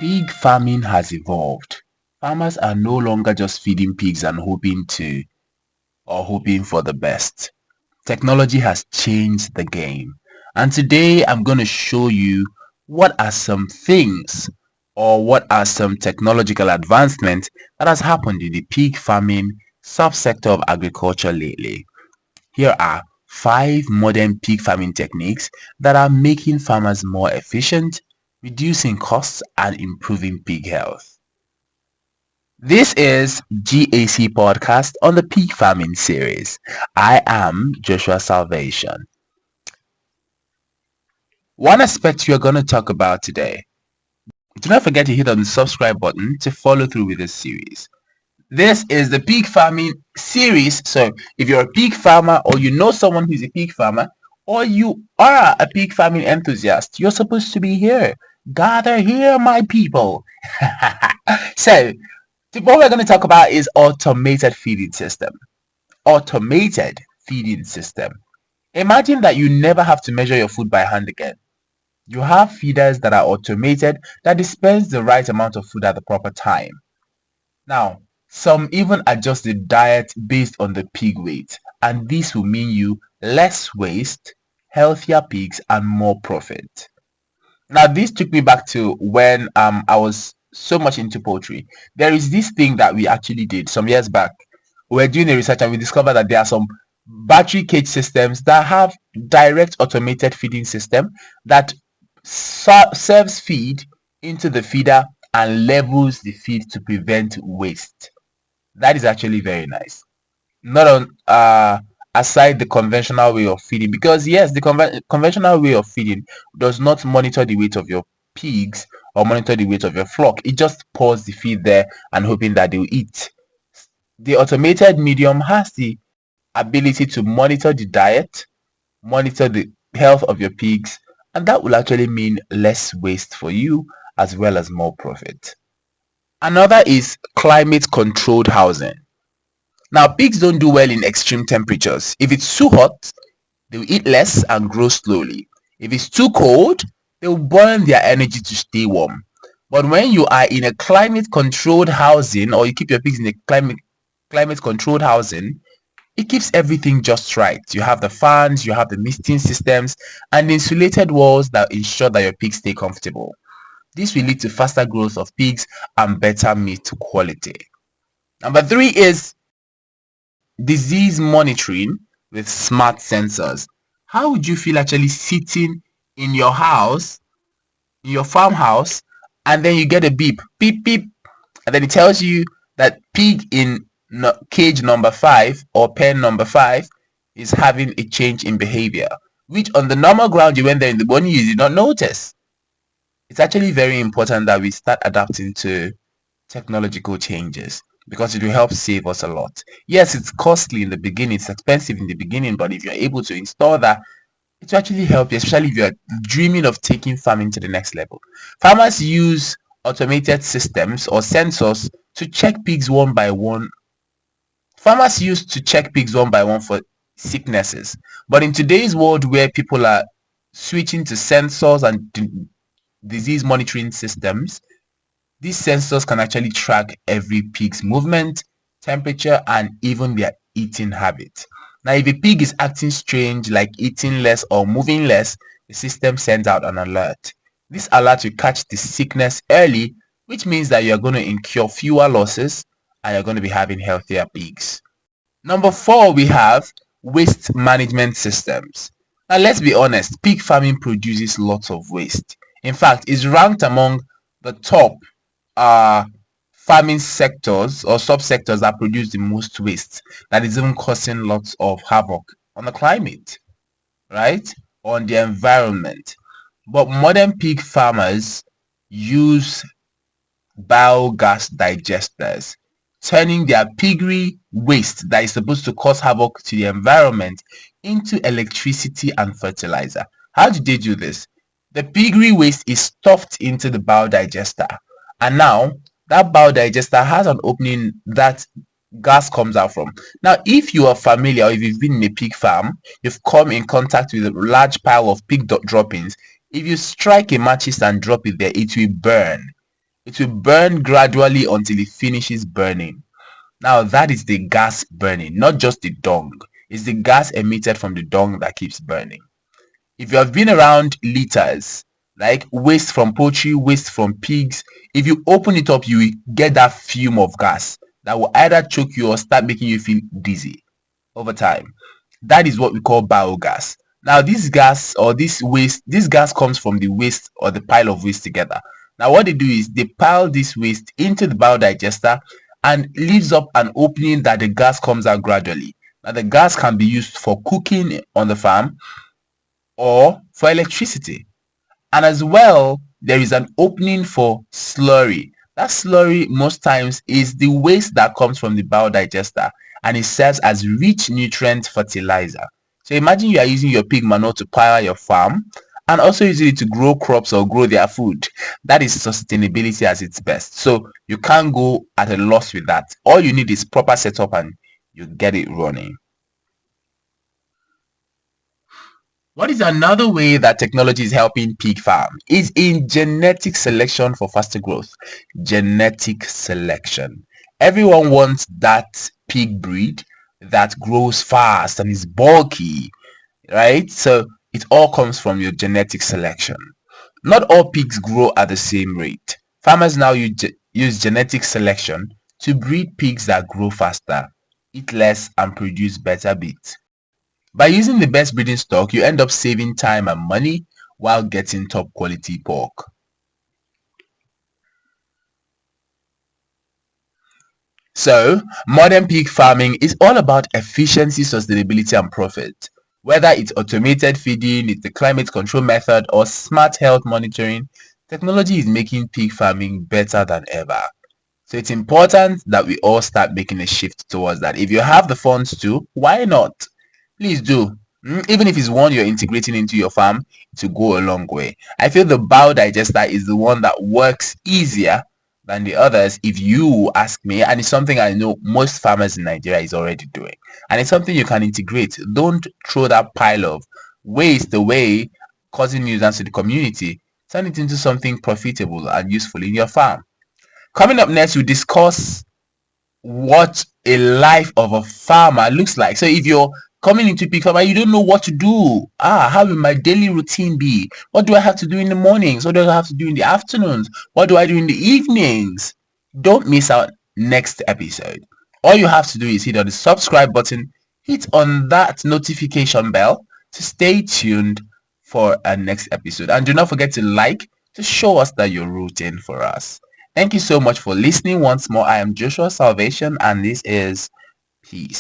Pig farming has evolved. Farmers are no longer just feeding pigs and hoping for the best. Technology has changed the game. And today I'm going to show you what are some things or what are some technological advancements that has happened in the pig farming subsector of agriculture lately. Here are 5 modern pig farming techniques that are making farmers more efficient, reducing costs and improving pig health. This is GAC Podcast on the Pig Farming Series. I am Joshua Salvation. One aspect we are going to talk about today. Do not forget to hit on the subscribe button to follow through with this series. This is the Pig Farming Series. So if you're a pig farmer or you know someone who's a pig farmer or you are a pig farming enthusiast, you're supposed to be here. Gather here, my people. So what we're going to talk about is automated feeding system. Automated feeding system. Imagine that you never have to measure your food by hand again. You have feeders that are automated that dispense the right amount of food at the proper time. Now, some even adjust the diet based on the pig weight, and this will mean you less waste, healthier pigs, and more profit. Now, this took me back to when I was so much into poultry. There is this thing that we actually did some years back. We were doing a research and we discovered that there are some battery cage systems that have direct automated feeding system that serves feed into the feeder and levels the feed to prevent waste. That is actually very nice. Not on aside the conventional way of feeding, because yes, the conventional way of feeding does not monitor the weight of your pigs or monitor the weight of your flock. It just pours the feed there and hoping that they'll eat. The automated medium has the ability to monitor the diet, monitor the health of your pigs, and that will actually mean less waste for you as well as more profit. Another is climate controlled housing. Now, pigs don't do well in extreme temperatures. If it's too hot, they'll eat less and grow slowly. If it's too cold, they'll burn their energy to stay warm. But when you are in a climate controlled housing, or you keep your pigs in a climate controlled housing, it keeps everything just right. You have the fans, you have the misting systems, and insulated walls that ensure that your pigs stay comfortable. This will lead to faster growth of pigs and better meat quality. Number 3 is disease monitoring with smart sensors. How would you feel actually sitting in your house, in your farmhouse, and then you get a beep, beep, beep, and then it tells you that pig in cage number 5 or pen number 5 is having a change in behavior, which on the normal ground you went there in the morning, you did not notice. It's actually very important that we start adapting to technological changes because it will help save us a lot. Yes, it's costly in the beginning, it's expensive in the beginning, but if you're able to install that, it will actually help you, especially if you're dreaming of taking farming to the next level. Farmers use automated systems or sensors to check pigs one by one. Farmers used to check pigs one by one for sicknesses, but in today's world where people are switching to sensors and disease monitoring systems, these sensors can actually track every pig's movement, temperature, and even their eating habit. Now, if a pig is acting strange, like eating less or moving less, the system sends out an alert. This alert will catch the sickness early, which means that you're going to incur fewer losses and you're going to be having healthier pigs. Number 4, we have waste management systems. Now, let's be honest, pig farming produces lots of waste. In fact, it's ranked among the top farming sectors or subsectors that produce the most waste, that is even causing lots of havoc on the climate, right? On the environment. But modern pig farmers use biogas digesters, turning their piggery waste that is supposed to cause havoc to the environment into electricity and fertilizer. How do they do this? The piggery waste is stuffed into the biodigester, and now that biodigester has an opening that gas comes out from. Now, if you are familiar or if you've been in a pig farm, you've come in contact with a large pile of pig droppings. If you strike a matches and drop it there, it will burn. It will burn gradually until it finishes burning. Now that is the gas burning, not just the dung. It's the gas emitted from the dung that keeps burning. If you have been around litters, like waste from poultry, waste from pigs, if you open it up, you will get that fume of gas that will either choke you or start making you feel dizzy over time. That is what we call biogas. Now, this gas or this waste, this gas comes from the waste or the pile of waste together. Now, what they do is they pile this waste into the biodigester and leaves up an opening that the gas comes out gradually. Now, the gas can be used for cooking on the farm or for electricity. And as well, there is an opening for slurry. That slurry most times is the waste that comes from the biodigester and it serves as rich nutrient fertilizer. So imagine you are using your pig manure to power your farm and also using it to grow crops or grow their food. That is sustainability at its best. So you can't go at a loss with that. All you need is proper setup and you get it running. What is another way that technology is helping pig farm is in genetic selection for faster growth. Genetic selection. Everyone wants that pig breed that grows fast and is bulky, right? So it all comes from your genetic selection. Not all pigs grow at the same rate. Farmers now use genetic selection to breed pigs that grow faster, eat less, and produce better meat. By using the best breeding stock, you end up saving time and money while getting top quality pork. So, modern pig farming is all about efficiency, sustainability, and profit. Whether it's automated feeding, it's the climate control method, or smart health monitoring, technology is making pig farming better than ever. So it's important that we all start making a shift towards that. If you have the funds to, why not? Please do. Even if it's one you're integrating into your farm, to go a long way. I feel the biodigester is the one that works easier than the others if you ask me, and it's something I know most farmers in Nigeria is already doing. And it's something you can integrate. Don't throw that pile of waste away, causing nuisance to the community. Turn it into something profitable and useful in your farm. Coming up next, we discuss what a life of a farmer looks like. So if you're coming into pig farmer, you don't know what to do. How will my daily routine be? What do I have to do in the mornings? What do I have to do in the afternoons? What do I do in the evenings? Don't miss out next episode. All you have to do is hit on the subscribe button, hit on that notification bell to stay tuned for our next episode. And do not forget to like to show us that you're rooting for us. Thank you so much for listening once more. I am Joshua Salvation and this is Peace.